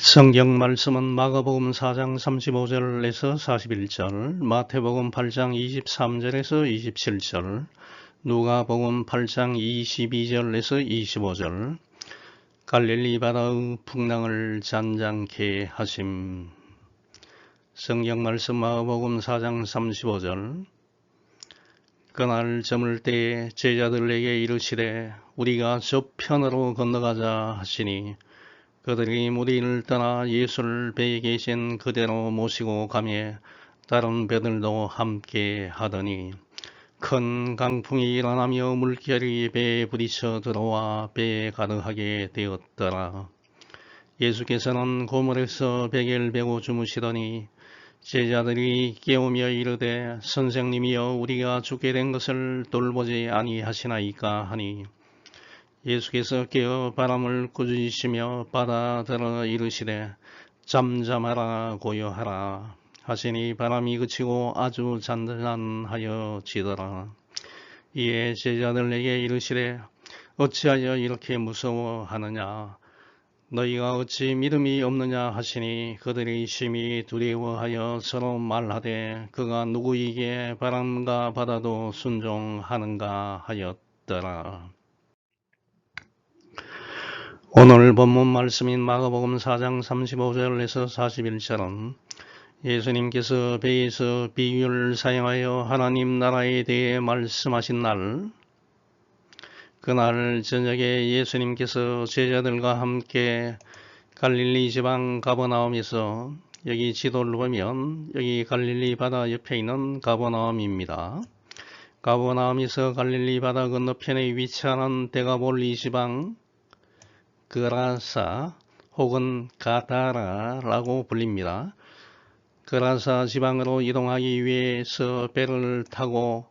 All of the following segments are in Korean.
성경 말씀은 마가복음 4장 35절에서 41절, 마태복음 8장 23절에서 27절, 누가복음 8장 22절에서 25절, 갈릴리 바다의 풍랑을 잔잔케 하심. 성경 말씀 마가복음 4장 35절, 그날 저물 때에 제자들에게 이르시되 우리가 저편으로 건너가자 하시니 그들이 무리를 떠나 예수를 배에 계신 그대로 모시고 가며 다른 배들도 함께 하더니 큰 강풍이 일어나며 물결이 배에 부딪혀 들어와 배에 가득하게 되었더라. 예수께서는 고물에서 베개를 베고 주무시더니 제자들이 깨우며 이르되 선생님이여 우리가 죽게 된 것을 돌보지 아니하시나이까 하니 예수께서 깨어 바람을 꾸짖으시며 바다들어 이르시되 잠잠하라 고요하라 하시니 바람이 그치고 아주 잔잔하여지더라. 이에 제자들에게 이르시되 어찌하여 이렇게 무서워하느냐 너희가 어찌 믿음이 없느냐 하시니 그들이 심히 두려워하여 서로 말하되 그가 누구에게 바람과 바다도 순종하는가 하였더라. 오늘 본문 말씀인 마가복음 4장 35절에서 41절은 예수님께서 배에서 비유를 사용하여 하나님 나라에 대해 말씀하신 날, 그날 저녁에 예수님께서 제자들과 함께 갈릴리 지방 가버나움에서, 여기 지도를 보면 여기 갈릴리 바다 옆에 있는 가버나움입니다. 가버나움에서 갈릴리 바다 건너편에 위치하는 데가볼리 지방 그라사 혹은 가다라라고 불립니다. 그라사 지방으로 이동하기 위해서 배를 타고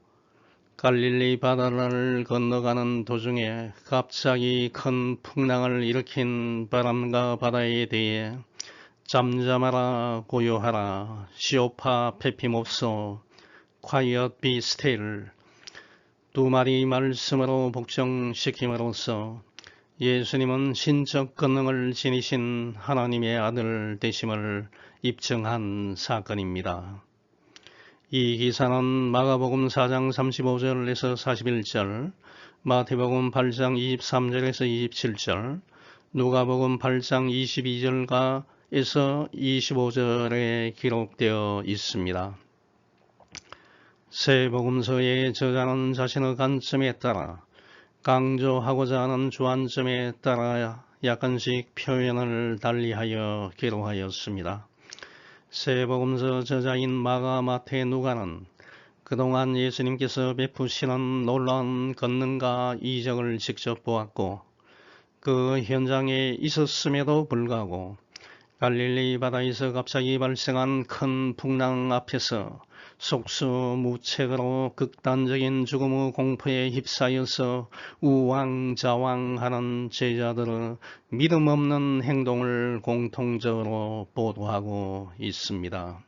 갈릴리 바다를 건너가는 도중에 갑자기 큰 풍랑을 일으킨 바람과 바다에 대해 잠잠하라 고요하라 시오파 페피몹소 quiet be still 두 마리 말씀으로 복종시킴으로써 예수님은 신적 권능을 지니신 하나님의 아들 되심을 입증한 사건입니다. 이 기사는 마가복음 4장 35절에서 41절, 마태복음 8장 23절에서 27절, 누가복음 8장 22절에서 25절에 기록되어 있습니다. 새 복음서의 저자는 자신의 관점에 따라 강조하고자 하는 주안점에 따라 약간씩 표현을 달리하여 기록하였습니다. 새 복음서 저자인 마가, 마태, 누가는 그동안 예수님께서 베푸시는 놀라운 권능과 이적을 직접 보았고 그 현장에 있었음에도 불구하고 갈릴리 바다에서 갑자기 발생한 큰 풍랑 앞에서 속수무책으로 극단적인 죽음의 공포에 휩싸여서 우왕좌왕하는 제자들의 믿음 없는 행동을 공통적으로 보도하고 있습니다.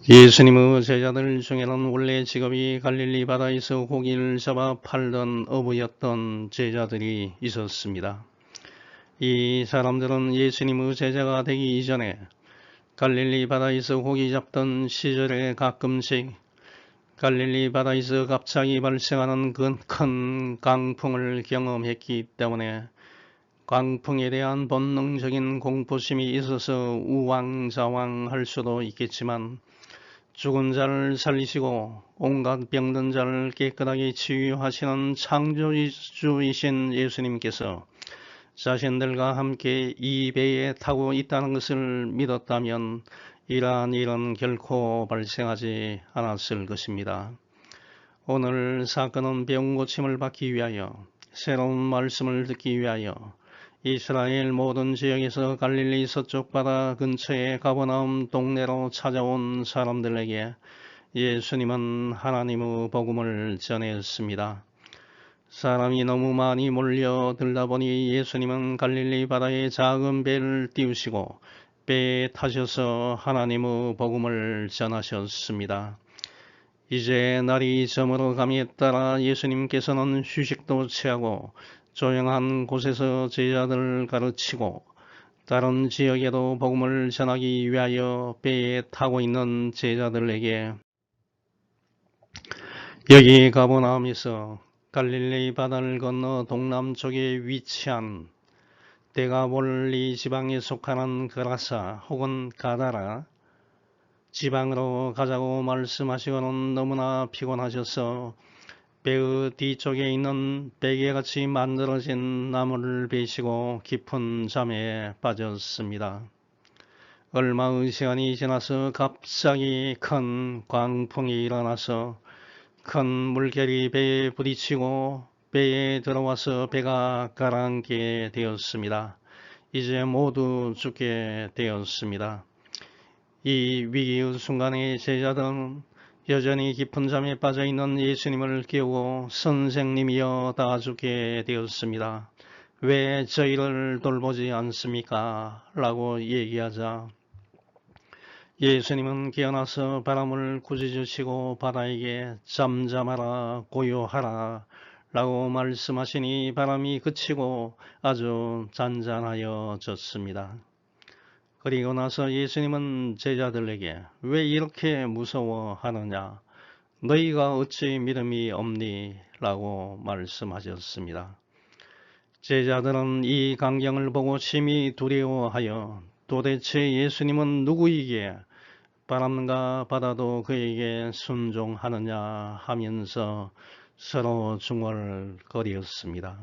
예수님의 제자들 중에는 원래 직업이 갈릴리 바다에서 고기를 잡아 팔던 어부였던 제자들이 있었습니다. 이 사람들은 예수님의 제자가 되기 이전에 갈릴리 바다에서 고기 잡던 시절에 가끔씩 갈릴리 바다에서 갑자기 발생하는 큰 강풍을 경험했기 때문에 강풍에 대한 본능적인 공포심이 있어서 우왕좌왕할 수도 있겠지만 죽은 자를 살리시고 온갖 병든 자를 깨끗하게 치유하시는 창조주이신 예수님께서 자신들과 함께 이 배에 타고 있다는 것을 믿었다면 이러한 일은 결코 발생하지 않았을 것입니다. 오늘 사건은 병 고침을 받기 위하여 새로운 말씀을 듣기 위하여 이스라엘 모든 지역에서 갈릴리 서쪽 바다 근처의 가버나움 동네로 찾아온 사람들에게 예수님은 하나님의 복음을 전했습니다. 사람이 너무 많이 몰려들다 보니 예수님은 갈릴리 바다에 작은 배를 띄우시고 배에 타셔서 하나님의 복음을 전하셨습니다. 이제 날이 저물어 감에 따라 예수님께서는 휴식도 취하고 조용한 곳에서 제자들을 가르치고 다른 지역에도 복음을 전하기 위하여 배에 타고 있는 제자들에게 여기 가버나움에서 갈릴리 바다를 건너 동남쪽에 위치한 데가볼리 지방에 속하는 그라사 혹은 가다라 지방으로 가자고 말씀하시고는 너무나 피곤하셔서 배의 뒤쪽에 있는 베개같이 만들어진 나무를 베시고 깊은 잠에 빠졌습니다. 얼마의 시간이 지나서 갑자기 큰 광풍이 일어나서 큰 물결이 배에 부딪히고 배에 들어와서 배가 가라앉게 되었습니다. 이제 모두 죽게 되었습니다. 이 위기의 순간에 제자들은 여전히 깊은 잠에 빠져있는 예수님을 깨우고 선생님이여 다 죽게 되었습니다. 왜 저희를 돌보지 않습니까? 라고 얘기하자 예수님은 깨어나서 바람을 꾸짖으시고 바다에게 잠잠하라 고요하라 라고 말씀하시니 바람이 그치고 아주 잔잔하여졌습니다. 그리고 나서 예수님은 제자들에게 왜 이렇게 무서워하느냐? 너희가 어찌 믿음이 없니? 라고 말씀하셨습니다. 제자들은 이 광경을 보고 심히 두려워하여 도대체 예수님은 누구이기에 바람과 바다도 그에게 순종하느냐 하면서 서로 중얼거리었습니다.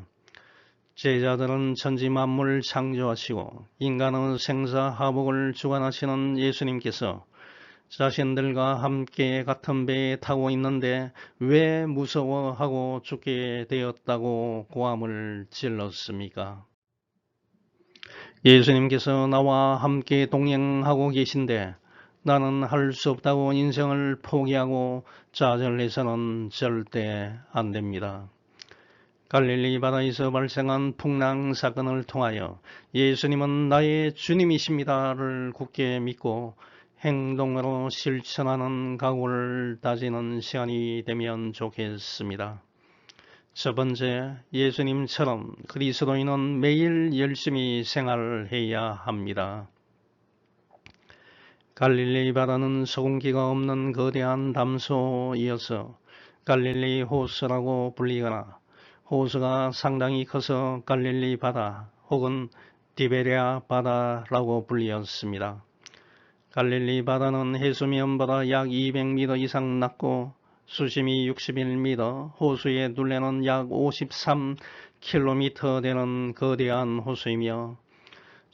제자들은 천지 만물을 창조하시고 인간의 생사하복을 주관하시는 예수님께서 자신들과 함께 같은 배에 타고 있는데 왜 무서워하고 죽게 되었다고 고함을 질렀습니까? 예수님께서 나와 함께 동행하고 계신데 나는 할 수 없다고 인생을 포기하고 좌절해서는 절대 안 됩니다. 갈릴리 바다에서 발생한 풍랑 사건을 통하여 예수님은 나의 주님이십니다를 굳게 믿고 행동으로 실천하는 각오를 다지는 시간이 되면 좋겠습니다. 첫 번째, 예수님처럼 그리스도인은 매일 열심히 생활해야 합니다. 갈릴리 바다는 소금기가 없는 거대한 담소이어서 갈릴리 호수라고 불리거나 호수가 상당히 커서 갈릴리 바다 혹은 디베랴 바다라고 불리었습니다. 갈릴리 바다는 해수면보다 약 200m 이상 낮고 수심이 61m, 호수의 둘레는 약 53km 되는 거대한 호수이며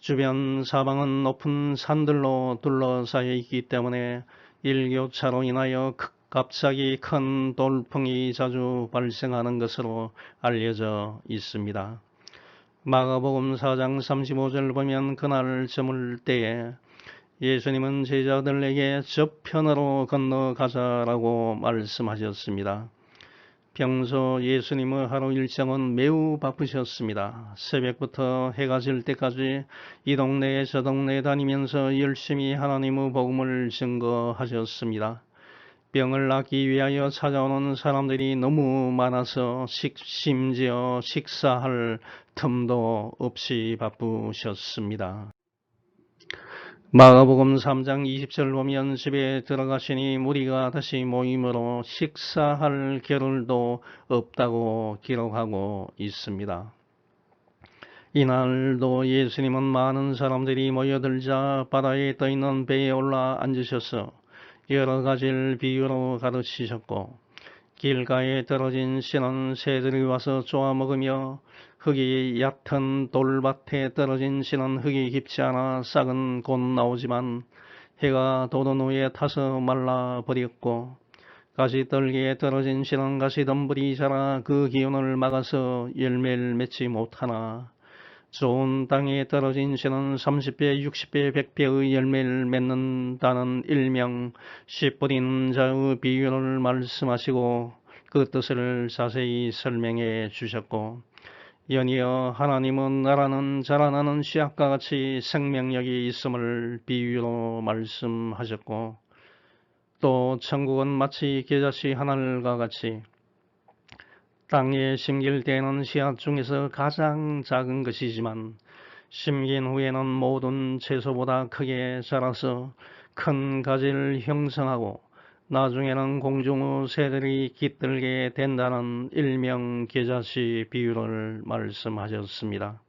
주변 사방은 높은 산들로 둘러싸여 있기 때문에 일교차로 인하여 갑자기 큰 돌풍이 자주 발생하는 것으로 알려져 있습니다. 마가복음 4장 35절 보면 그날 저물 때에 예수님은 제자들에게 저편으로 건너가자라고 말씀하셨습니다. 평소 예수님의 하루 일정은 매우 바쁘셨습니다. 새벽부터 해가 질 때까지 이 동네에 저 동네에 다니면서 열심히 하나님의 복음을 증거하셨습니다. 병을 낫기 위하여 찾아오는 사람들이 너무 많아서 심지어 식사할 틈도 없이 바쁘셨습니다. 마가복음 3장 20절 보면 집에 들어가시니 무리가 다시 모임으로 식사할 겨를도 없다고 기록하고 있습니다. 이날도 예수님은 많은 사람들이 모여들자 바다에 떠있는 배에 올라 앉으셔서 여러 가지를 비유로 가르치셨고 길가에 떨어진 씨는 새들이 와서 쪼아 먹으며 흙이 얕은 돌밭에 떨어진 씨는 흙이 깊지 않아 싹은 곧 나오지만 해가 돋은 후에 타서 말라버렸고 가시떨기에 떨어진 씨는 가시덤불이 자라 그 기운을 막아서 열매를 맺지 못하나 좋은 땅에 떨어진 씨는 30배, 60배, 100배의 열매를 맺는다는 일명 씨 뿌리는 자의 비유를 말씀하시고 그 뜻을 자세히 설명해 주셨고 연이어 하나님은 나라는 자라나는 씨앗과 같이 생명력이 있음을 비유로 말씀하셨고 또 천국은 마치 겨자씨 하늘과 같이 땅에 심길 때에는 씨앗 중에서 가장 작은 것이지만 심긴 후에는 모든 채소보다 크게 자라서 큰 가지를 형성하고 나중에는 공중의 새들이 깃들게 된다는 일명 겨자씨 비유를 말씀하셨습니다.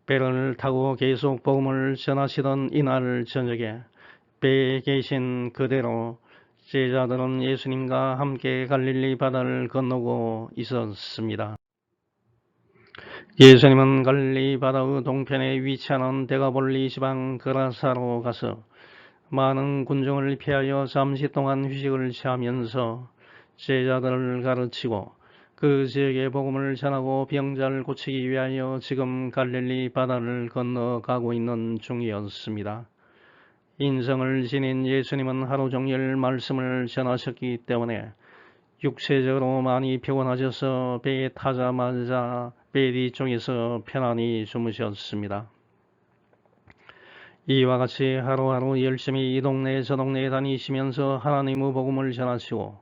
배를 타고 계속 복음을 전하시던 이날 저녁에 배에 계신 그대로 제자들은 예수님과 함께 갈릴리 바다를 건너고 있었습니다. 예수님은 갈릴리 바다의 동편에 위치하는 데가볼리 지방 그라사로 가서 많은 군중을 피하여 잠시 동안 휴식을 취하면서 제자들을 가르치고 그 지역에 복음을 전하고 병자를 고치기 위하여 지금 갈릴리 바다를 건너가고 있는 중이었습니다. 인성을 지닌 예수님은 하루 종일 말씀을 전하셨기 때문에 육체적으로 많이 피곤하셔서 배에 타자마자 배 뒤쪽에서 편안히 주무셨습니다. 이와 같이 하루하루 열심히 이 동네 저 동네에 다니시면서 하나님의 복음을 전하시고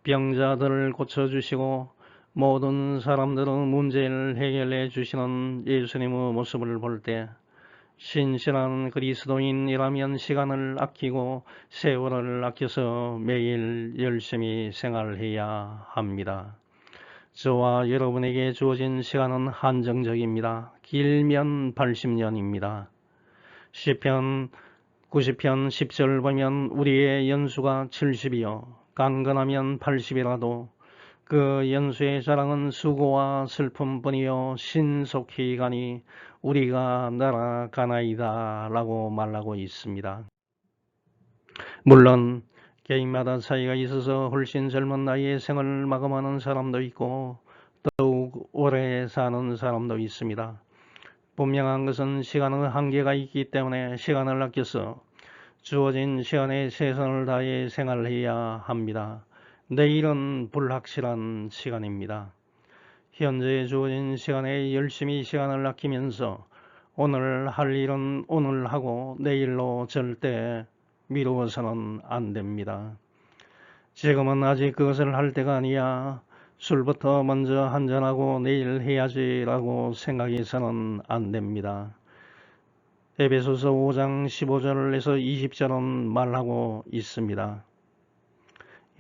병자들을 고쳐주시고 모든 사람들의 문제를 해결해 주시는 예수님의 모습을 볼 때 신실한 그리스도인이라면 시간을 아끼고 세월을 아껴서 매일 열심히 생활해야 합니다. 저와 여러분에게 주어진 시간은 한정적입니다. 길면 80년입니다. 시편 90편 10절 보면 우리의 연수가 70이요 강건하면 80이라도 그 연수의 자랑은 수고와 슬픔뿐이요 신속히 가니 우리가 날아가나이다 라고 말하고 있습니다. 물론 개인마다 차이가 있어서 훨씬 젊은 나이에 생을 마감하는 사람도 있고 더욱 오래 사는 사람도 있습니다. 분명한 것은 시간의 한계가 있기 때문에 시간을 아껴서 주어진 시간에 최선을 다해 생활해야 합니다. 내일은 불확실한 시간입니다. 현재 주어진 시간에 열심히 시간을 아끼면서 오늘 할 일은 오늘 하고 내일로 절대 미루어서는 안 됩니다. 지금은 아직 그것을 할 때가 아니야. 술부터 먼저 한잔하고 내일 해야지라고 생각해서는 안 됩니다. 에베소서 5장 15절에서 20절은 말하고 있습니다.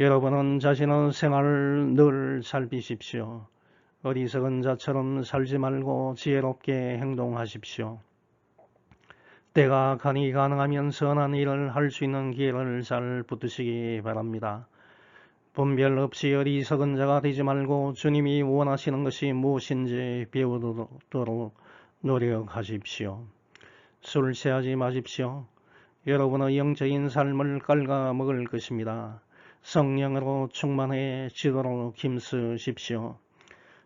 여러분은 자신의 생활을 늘 살피십시오. 어리석은 자처럼 살지 말고 지혜롭게 행동하십시오. 때가 가니 가능하면 선한 일을 할 수 있는 기회를 잘 붙드시기 바랍니다. 분별 없이 어리석은 자가 되지 말고 주님이 원하시는 것이 무엇인지 배우도록 노력하십시오. 술 취하지 마십시오. 여러분의 영적인 삶을 갉아먹을 것입니다. 성령으로 충만해지도록 힘쓰십시오.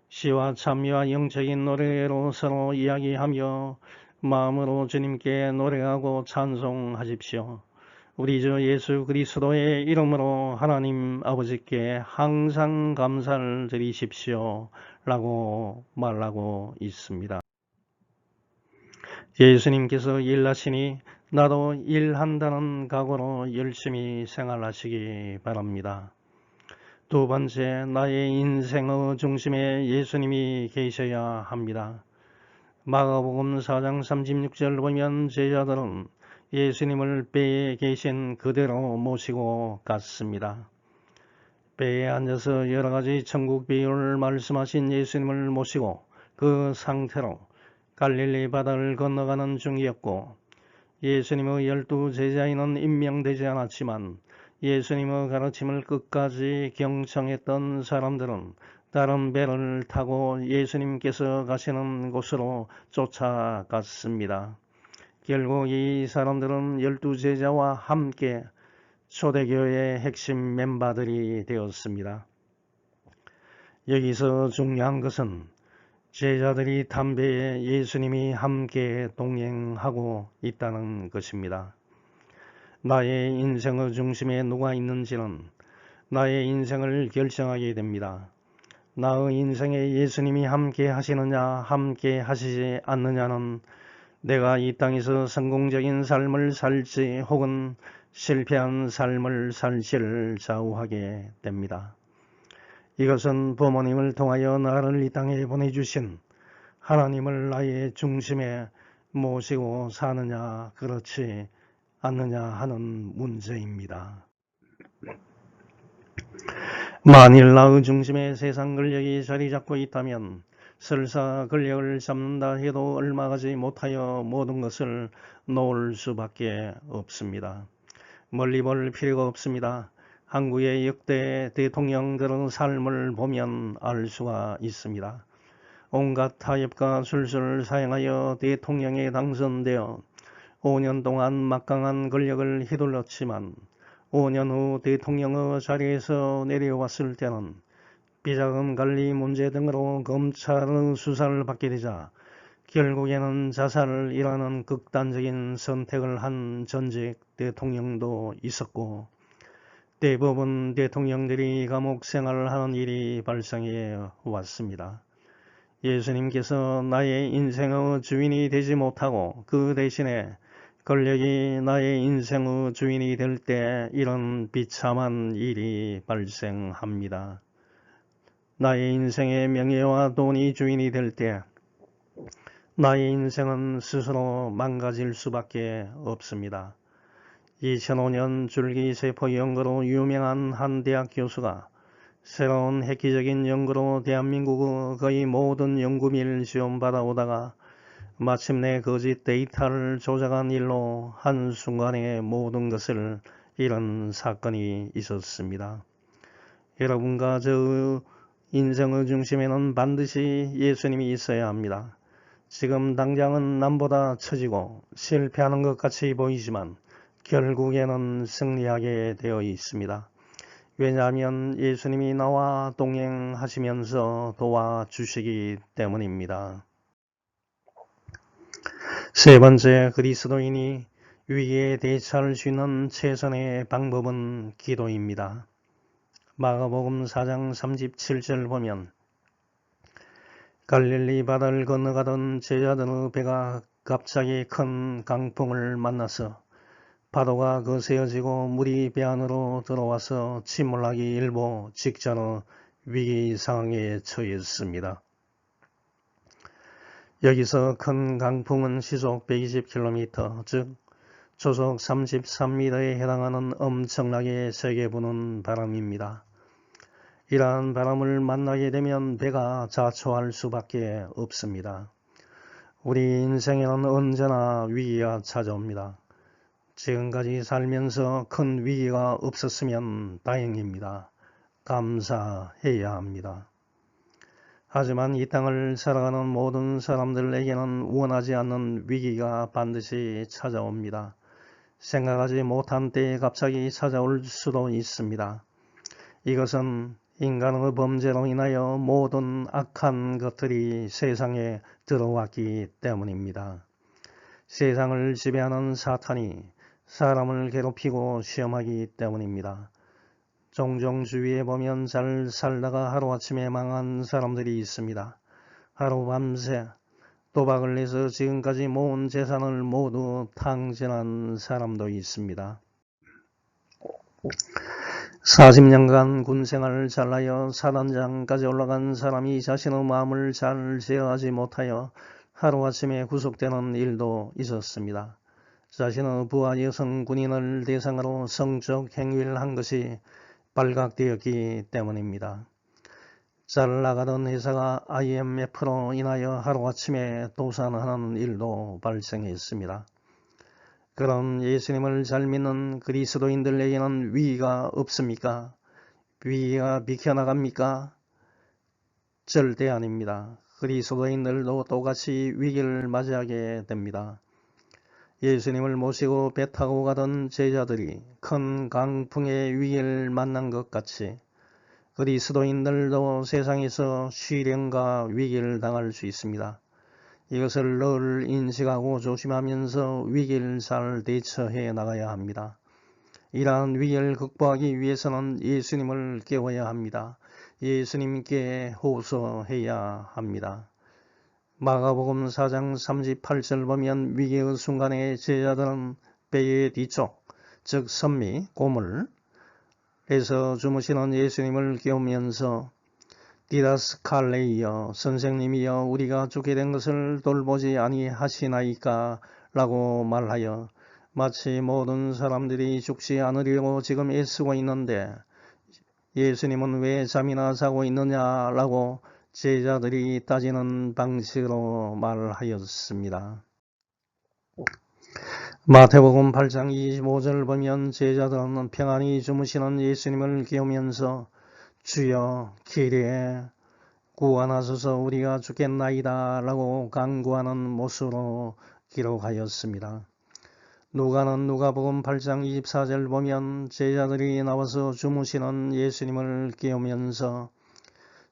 시와 찬미와 영적인 노래로 서로 이야기하며 마음으로 주님께 노래하고 찬송하십시오. 우리 주 예수 그리스도의 이름으로 하나님 아버지께 항상 감사를 드리십시오 라고 말하고 있습니다. 예수님께서 일하시니 나도 일한다는 각오로 열심히 생활하시기 바랍니다. 두 번째, 나의 인생의 중심에 예수님이 계셔야 합니다. 마가복음 4장 36절 보면 제자들은 예수님을 배에 계신 그대로 모시고 갔습니다. 배에 앉아서 여러 가지 천국 비유를 말씀하신 예수님을 모시고 그 상태로 갈릴리 바다를 건너가는 중이었고 예수님의 12 제자인은 임명되지 않았지만 예수님의 가르침을 끝까지 경청했던 사람들은 다른 배를 타고 예수님께서 가시는 곳으로 쫓아갔습니다. 결국 이 사람들은 12 제자와 함께 초대교회의 핵심 멤버들이 되었습니다. 여기서 중요한 것은 제자들이 탄 배에 예수님이 함께 동행하고 있다는 것입니다. 나의 인생의 중심에 누가 있는지는 나의 인생을 결정하게 됩니다. 나의 인생에 예수님이 함께 하시느냐 함께 하시지 않느냐는 내가 이 땅에서 성공적인 삶을 살지 혹은 실패한 삶을 살지를 좌우하게 됩니다. 이것은 부모님을 통하여 나를 이 땅에 보내주신 하나님을 나의 중심에 모시고 사느냐 그렇지 않느냐 하는 문제입니다. 만일 나의 중심에 세상 근력이 자리 잡고 있다면 설사 근력을 잡는다 해도 얼마 가지 못하여 모든 것을 놓을 수밖에 없습니다. 멀리 볼 필요가 없습니다. 한국의 역대 대통령들의 삶을 보면 알 수가 있습니다. 온갖 타협과 술수를 사용하여 대통령에 당선되어 5년 동안 막강한 권력을 휘둘렀지만 5년 후 대통령의 자리에서 내려왔을 때는 비자금 관리 문제 등으로 검찰의 수사를 받게 되자 결국에는 자살이라는 극단적인 선택을 한 전직 대통령도 있었고 대부분 대통령들이 감옥 생활을 하는 일이 발생해 왔습니다. 예수님께서 나의 인생의 주인이 되지 못하고 그 대신에 권력이 나의 인생의 주인이 될 때 이런 비참한 일이 발생합니다. 나의 인생의 명예와 돈이 주인이 될 때 나의 인생은 스스로 망가질 수밖에 없습니다. 2005년 줄기세포 연구로 유명한 한 대학 교수가 새로운 획기적인 연구로 대한민국의 거의 모든 연구비를 지원받아오다가 마침내 거짓 데이터를 조작한 일로 한순간에 모든 것을 잃은 사건이 있었습니다. 여러분과 저의 인생의 중심에는 반드시 예수님이 있어야 합니다. 지금 당장은 남보다 처지고 실패하는 것 같이 보이지만 결국에는 승리하게 되어 있습니다. 왜냐하면 예수님이 나와 동행하시면서 도와주시기 때문입니다. 세 번째, 그리스도인이 위기에 대처할 수 있는 최선의 방법은 기도입니다. 마가복음 4장 37절 보면 갈릴리 바다를 건너가던 제자들의 배가 갑자기 큰 강풍을 만나서 파도가 거세어지고 물이 배 안으로 들어와서 침몰하기 일보 직전의 위기 상황에 처했습니다. 여기서 큰 강풍은 시속 120km, 즉 초속 33m에 해당하는 엄청나게 세게 부는 바람입니다. 이러한 바람을 만나게 되면 배가 자초할 수밖에 없습니다. 우리 인생에는 언제나 위기가 찾아옵니다. 지금까지 살면서 큰 위기가 없었으면 다행입니다. 감사해야 합니다. 하지만 이 땅을 살아가는 모든 사람들에게는 원하지 않는 위기가 반드시 찾아옵니다. 생각하지 못한 때에 갑자기 찾아올 수도 있습니다. 이것은 인간의 범죄로 인하여 모든 악한 것들이 세상에 들어왔기 때문입니다. 세상을 지배하는 사탄이 사람을 괴롭히고 시험하기 때문입니다. 종종 주위에 보면 잘 살다가 하루아침에 망한 사람들이 있습니다. 하루 밤새 도박을 해서 지금까지 모은 재산을 모두 탕진한 사람도 있습니다. 40년간 군생활을 잘하여 사단장까지 올라간 사람이 자신의 마음을 잘 제어하지 못하여 하루아침에 구속되는 일도 있었습니다. 자신의 부하 여성 군인을 대상으로 성적 행위를 한 것이 발각되었기 때문입니다. 잘 나가던 회사가 IMF로 인하여 하루아침에 도산하는 일도 발생했습니다. 그럼 예수님을 잘 믿는 그리스도인들에게는 위기가 없습니까? 위기가 비켜나갑니까? 절대 아닙니다. 그리스도인들도 똑같이 위기를 맞이하게 됩니다. 예수님을 모시고 배 타고 가던 제자들이 큰 강풍의 위기를 만난 것 같이 그리스도인들도 세상에서 시련과 위기를 당할 수 있습니다. 이것을 늘 인식하고 조심하면서 위기를 잘 대처해 나가야 합니다. 이러한 위기를 극복하기 위해서는 예수님을 깨워야 합니다. 예수님께 호소해야 합니다. 마가복음 4장 38절 보면 위기의 순간에 제자들은 배의 뒤쪽, 즉 선미, 고물에서 주무시는 예수님을 깨우면서 디다스칼레이여 선생님이여 우리가 죽게 된 것을 돌보지 아니하시나이까 라고 말하여 마치 모든 사람들이 죽지 않으려고 지금 애쓰고 있는데 예수님은 왜 잠이나 자고 있느냐 라고 제자들이 따지는 방식으로 말하였습니다. 마태복음 8장 25절 보면 제자들은 평안히 주무시는 예수님을 깨우면서 주여 기리에 구원하소서 우리가 죽겠나이다 라고 간구하는 모습으로 기록하였습니다. 누가는 누가복음 8장 24절 보면 제자들이 나와서 주무시는 예수님을 깨우면서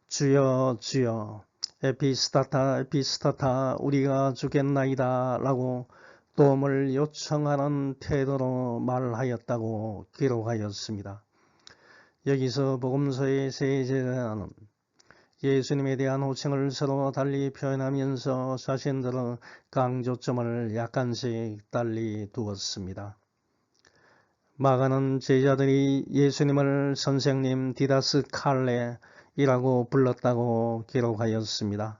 주여 주여 에피스타타 에피스타타 우리가 죽겠나이다 라고 도움을 요청하는 태도로 말하였다고 기록하였습니다. 여기서 복음서의 세 제자는 예수님에 대한 호칭을 서로 달리 표현하면서 자신들의 강조점을 약간씩 달리 두었습니다. 마가는 제자들이 예수님을 선생님 디다스칼레이라고 불렀다고 기록하였습니다.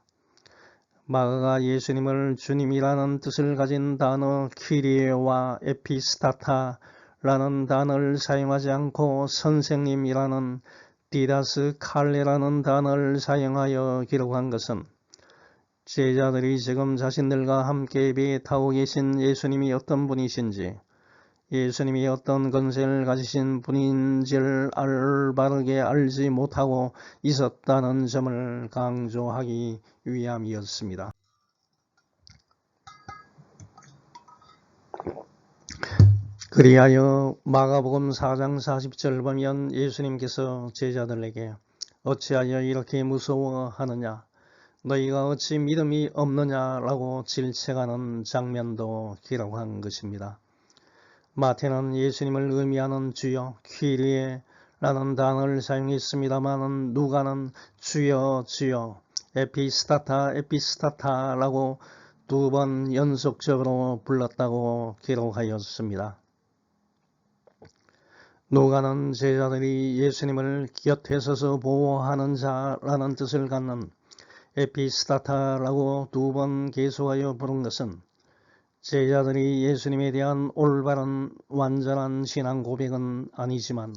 마가가 예수님을 주님이라는 뜻을 가진 단어 키리에와 에피스타타라는 단어를 사용하지 않고 선생님이라는 디다스칼레라는 단어를 사용하여 기록한 것은 제자들이 지금 자신들과 함께 배에 타고 계신 예수님이 어떤 분이신지 예수님이 어떤 권세를 가지신 분인지를 바르게 알지 못하고 있었다는 점을 강조하기 위함이었습니다. 그리하여 마가복음 4장 40절 보면 예수님께서 제자들에게 어찌하여 이렇게 무서워하느냐 너희가 어찌 믿음이 없느냐라고 질책하는 장면도 기록한 것입니다. 마태는 예수님을 의미하는 주여 퀴리에라는 단어를 사용했습니다만 누가는 주여 주여 에피스타타 에피스타타라고 두 번 연속적으로 불렀다고 기록하였습니다. 누가는 제자들이 예수님을 곁에 서서 보호하는 자라는 뜻을 갖는 에피스타타라고 두 번 계속하여 부른 것은 제자들이 예수님에 대한 올바른 완전한 신앙 고백은 아니지만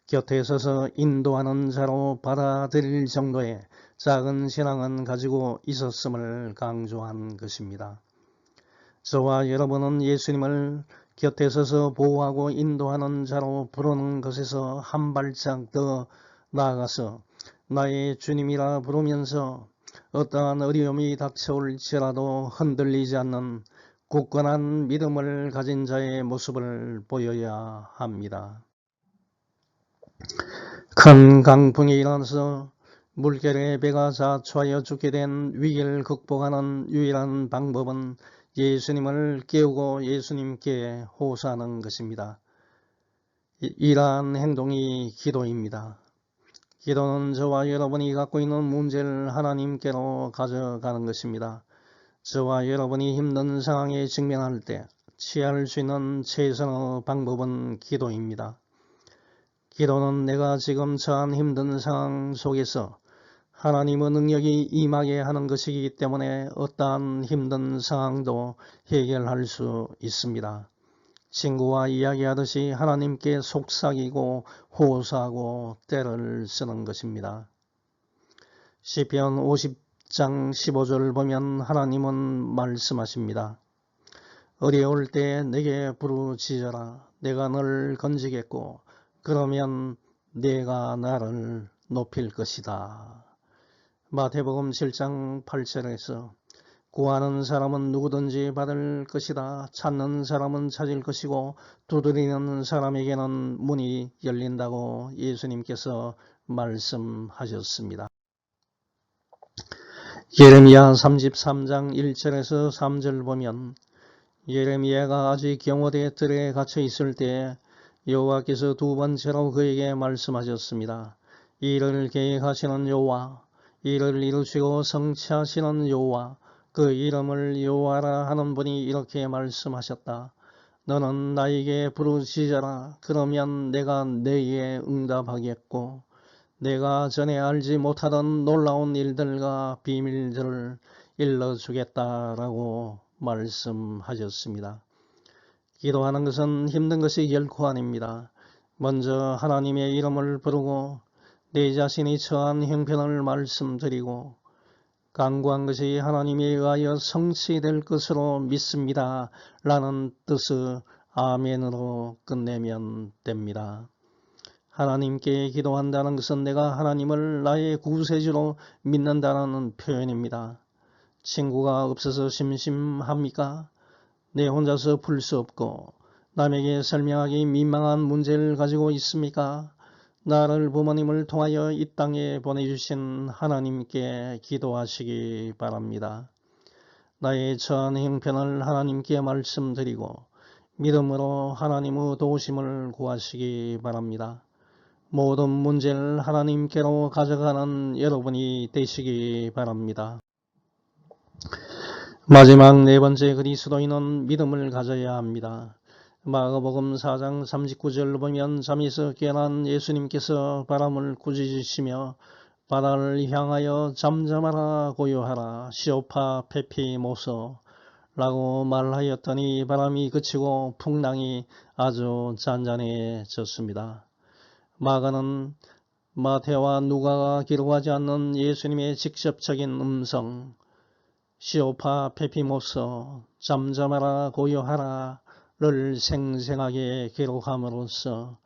곁에 서서 인도하는 자로 받아들일 정도의 작은 신앙은 가지고 있었음을 강조한 것입니다. 저와 여러분은 예수님을 곁에 서서 보호하고 인도하는 자로 부르는 것에서 한 발짝 더 나아가서 나의 주님이라 부르면서 어떠한 어려움이 닥쳐올지라도 흔들리지 않는 굳건한 믿음을 가진 자의 모습을 보여야 합니다. 큰 강풍이 일어나서 물결에 배가 자초하여 죽게 된 위기를 극복하는 유일한 방법은 예수님을 깨우고 예수님께 호소하는 것입니다. 이러한 행동이 기도입니다. 기도는 저와 여러분이 갖고 있는 문제를 하나님께로 가져가는 것입니다. 저와 여러분이 힘든 상황에 직면할 때 취할 수 있는 최선의 방법은 기도입니다. 기도는 내가 지금 처한 힘든 상황 속에서 하나님의 능력이 임하게 하는 것이기 때문에 어떠한 힘든 상황도 해결할 수 있습니다. 친구와 이야기하듯이 하나님께 속삭이고 호소하고 때를 쓰는 것입니다. 시편 50장 15절을 보면 하나님은 말씀하십니다. 어려울 때 내게 부르짖어라. 내가 너를 건지겠고 그러면 내가 나를 높일 것이다. 마태복음 7장 8절에서 구하는 사람은 누구든지 받을 것이다. 찾는 사람은 찾을 것이고 두드리는 사람에게는 문이 열린다고 예수님께서 말씀하셨습니다. 예레미야 33장 1절에서 3절 보면 예레미야가 아직 경호대 뜰에 갇혀 있을 때 여호와께서 두 번째로 그에게 말씀하셨습니다. 이를 계획하시는 여호와, 이를 이루시고 성취하시는 여호와, 그 이름을 여호와라 하는 분이 이렇게 말씀하셨다. 너는 나에게 부르짖어라. 그러면 내가 너희에 응답하겠고 내가 전에 알지 못하던 놀라운 일들과 비밀들을 일러주겠다라고 말씀하셨습니다. 기도하는 것은 힘든 것이 결코 아닙니다. 먼저 하나님의 이름을 부르고 내 자신이 처한 형편을 말씀드리고 간구한 것이 하나님에 의하여 성취될 것으로 믿습니다. 라는 뜻의 아멘으로 끝내면 됩니다. 하나님께 기도한다는 것은 내가 하나님을 나의 구세주로 믿는다는 표현입니다. 친구가 없어서 심심합니까? 내 혼자서 풀 수 없고 남에게 설명하기 민망한 문제를 가지고 있습니까? 나를 부모님을 통하여 이 땅에 보내주신 하나님께 기도하시기 바랍니다. 나의 처한 형편을 하나님께 말씀드리고 믿음으로 하나님의 도우심을 구하시기 바랍니다. 모든 문제를 하나님께로 가져가는 여러분이 되시기 바랍니다. 마지막 네 번째 그리스도인은 믿음을 가져야 합니다. 마가복음 4장 39절 보면 잠에서 깨어난 예수님께서 바람을 꾸짖으시며 바다를 향하여 잠잠하라 고요하라 시오파 페피모소 라고 말하였더니 바람이 그치고 풍랑이 아주 잔잔해졌습니다. 마가는 마태와 누가가 기록하지 않는 예수님의 직접적인 음성 시오파 페피모소 잠잠하라 고요하라를 생생하게 기록함으로써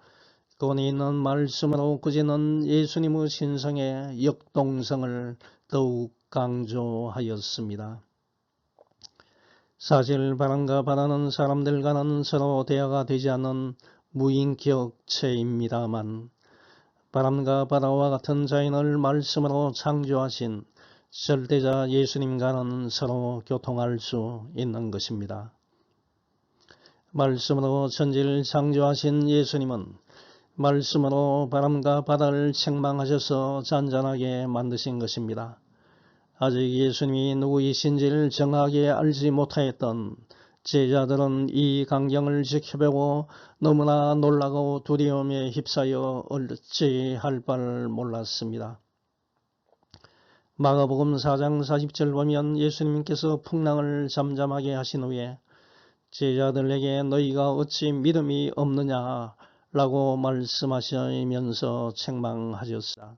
권위 있는 말씀으로 꾸짖는 예수님의 신성의 역동성을 더욱 강조하였습니다. 사실 바람과 바다는 사람들과는 서로 대화가 되지 않는 무인격체입니다만 바람과 바다와 같은 자연을 말씀으로 창조하신 절대자 예수님과는 서로 교통할 수 있는 것입니다. 말씀으로 천지를 창조하신 예수님은 말씀으로 바람과 바다를 책망하셔서 잔잔하게 만드신 것입니다. 아직 예수님이 누구이신지를 정확하게 알지 못하였던 제자들은 이 광경을 지켜보고 너무나 놀라고 두려움에 휩싸여 어찌할 바를 몰랐습니다. 마가복음 4장 40절 보면 예수님께서 풍랑을 잠잠하게 하신 후에 제자들에게 너희가 어찌 믿음이 없느냐 라고 말씀하시면서 책망하셨다.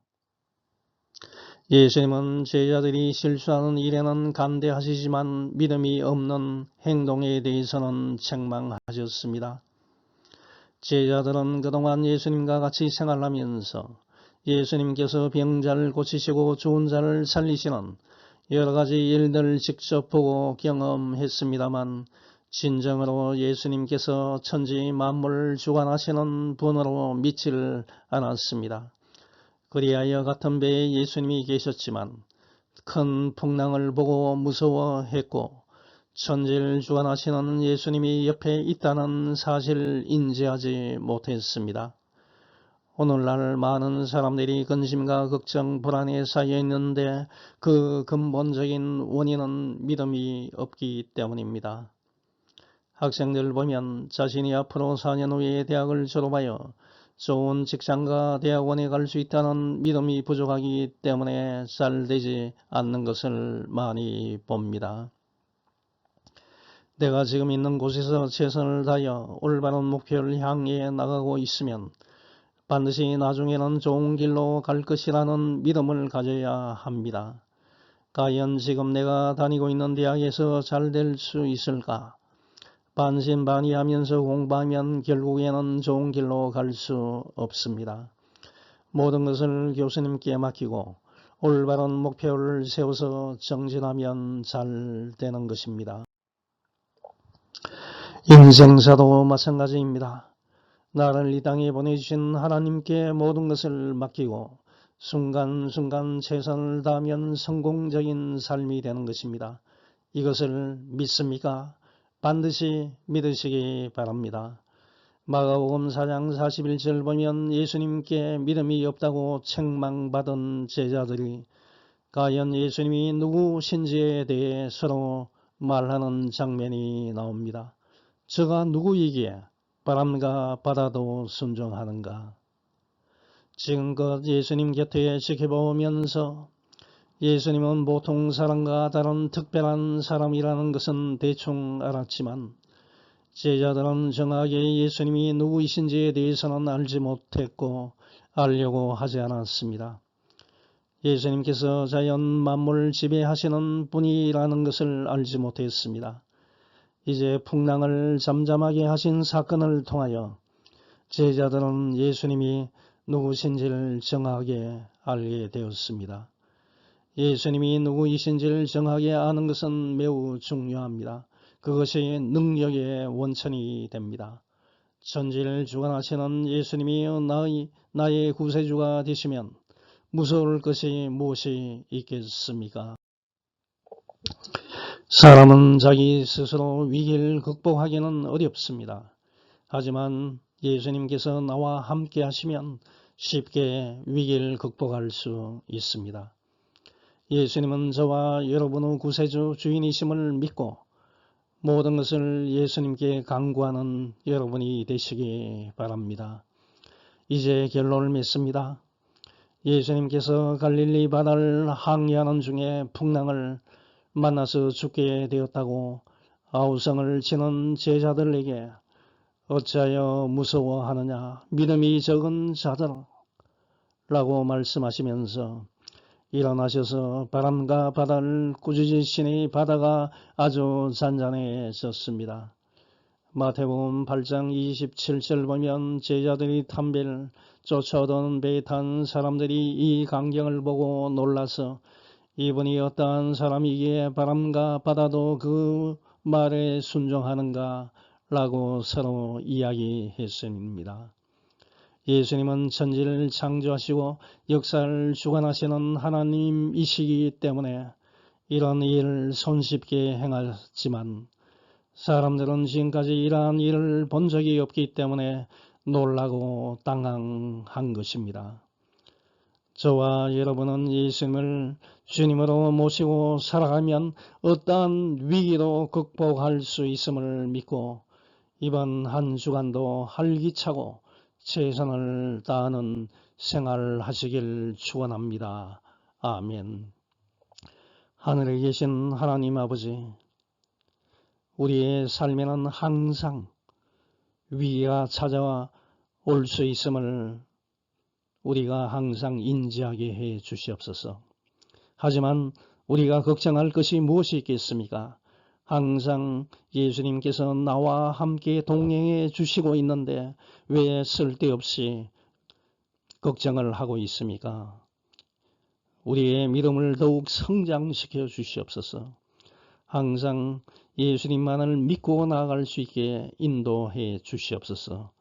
예수님은 제자들이 실수하는 일에는 간대하시지만 믿음이 없는 행동에 대해서는 책망하셨습니다. 제자들은 그동안 예수님과 같이 생활하면서 예수님께서 병자를 고치시고 죽은 자를 살리시는 여러 가지 일들을 직접 보고 경험했습니다만 진정으로 예수님께서 천지 만물을 주관하시는 분으로 믿지를 않았습니다. 그리하여 같은 배에 예수님이 계셨지만 큰 풍랑을 보고 무서워했고 천지를 주관하시는 예수님이 옆에 있다는 사실을 인지하지 못했습니다. 오늘날 많은 사람들이 근심과 걱정, 불안에 쌓여 있는데 그 근본적인 원인은 믿음이 없기 때문입니다. 학생들 보면 자신이 앞으로 4년 후에 대학을 졸업하여 좋은 직장과 대학원에 갈 수 있다는 믿음이 부족하기 때문에 잘 되지 않는 것을 많이 봅니다. 내가 지금 있는 곳에서 최선을 다하여 올바른 목표를 향해 나가고 있으면 반드시 나중에는 좋은 길로 갈 것이라는 믿음을 가져야 합니다. 과연 지금 내가 다니고 있는 대학에서 잘 될 수 있을까? 반신반의하면서 공부하면 결국에는 좋은 길로 갈 수 없습니다. 모든 것을 교수님께 맡기고 올바른 목표를 세워서 정진하면 잘 되는 것입니다. 인생사도 마찬가지입니다. 나를 이 땅에 보내주신 하나님께 모든 것을 맡기고 순간순간 최선을 다하면 성공적인 삶이 되는 것입니다. 이것을 믿습니까? 반드시 믿으시기 바랍니다. 마가복음 4장 41절 보면 예수님께 믿음이 없다고 책망받은 제자들이 과연 예수님이 누구신지에 대해 서로 말하는 장면이 나옵니다. 저가 누구이기에 바람과 바다도 순종하는가? 지금껏 예수님 곁에 지켜보면서 예수님은 보통 사람과 다른 특별한 사람이라는 것은 대충 알았지만 제자들은 정확하게 예수님이 누구이신지에 대해서는 알지 못했고 알려고 하지 않았습니다. 예수님께서 자연 만물을 지배하시는 분이라는 것을 알지 못했습니다. 이제 풍랑을 잠잠하게 하신 사건을 통하여 제자들은 예수님이 누구신지를 정확하게 알게 되었습니다. 예수님이 누구이신지를 정확하게 아는 것은 매우 중요합니다. 그것이 능력의 원천이 됩니다. 천지를 주관하시는 예수님이 나의 구세주가 되시면 무서울 것이 무엇이 있겠습니까? 사람은 자기 스스로 위기를 극복하기는 어렵습니다. 하지만 예수님께서 나와 함께 하시면 쉽게 위기를 극복할 수 있습니다. 예수님은 저와 여러분의 구세주 주인이심을 믿고 모든 것을 예수님께 간구하는 여러분이 되시기 바랍니다. 이제 결론을 맺습니다. 예수님께서 갈릴리 바다를 항해하는 중에 풍랑을 만나서 죽게 되었다고 아우성을 치는 제자들에게 어찌하여 무서워하느냐 믿음이 적은 자들아 라고 말씀하시면서 일어나셔서 바람과 바다를 꾸짖으시니 바다가 아주 잔잔해졌습니다. 마태복음 8장 27절 보면 제자들이 탄 배를 쫓아오던 배에 탄 사람들이 이 광경을 보고 놀라서 이분이 어떠한 사람이기에 바람과 바다도 그 말에 순종하는가 라고 서로 이야기했습니다. 예수님은 천지를 창조하시고 역사를 주관하시는 하나님이시기 때문에 이런 일을 손쉽게 행하지만 사람들은 지금까지 이러한 일을 본 적이 없기 때문에 놀라고 당황한 것입니다. 저와 여러분은 예수님을 주님으로 모시고 살아가면 어떠한 위기도 극복할 수 있음을 믿고 이번 한 주간도 활기차고 최선을 다하는 생활을 하시길 축원합니다. 아멘. 하늘에 계신 하나님 아버지, 우리의 삶에는 항상 위기가 찾아와 올 수 있음을 우리가 항상 인지하게 해 주시옵소서. 하지만 우리가 걱정할 것이 무엇이 있겠습니까? 항상 예수님께서 나와 함께 동행해 주시고 있는데 왜 쓸데없이 걱정을 하고 있습니까? 우리의 믿음을 더욱 성장시켜 주시옵소서. 항상 예수님만을 믿고 나아갈 수 있게 인도해 주시옵소서.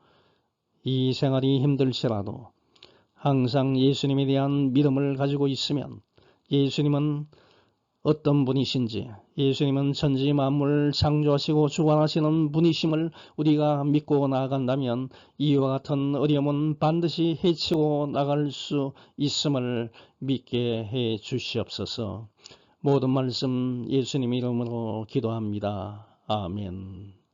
이 생활이 힘들지라도 항상 예수님에 대한 믿음을 가지고 있으면 예수님은 어떤 분이신지, 예수님은 천지 만물을 창조하시고 주관하시는 분이심을 우리가 믿고 나아간다면 이와 같은 어려움은 반드시 헤치고 나갈 수 있음을 믿게 해 주시옵소서. 모든 말씀 예수님 이름으로 기도합니다. 아멘.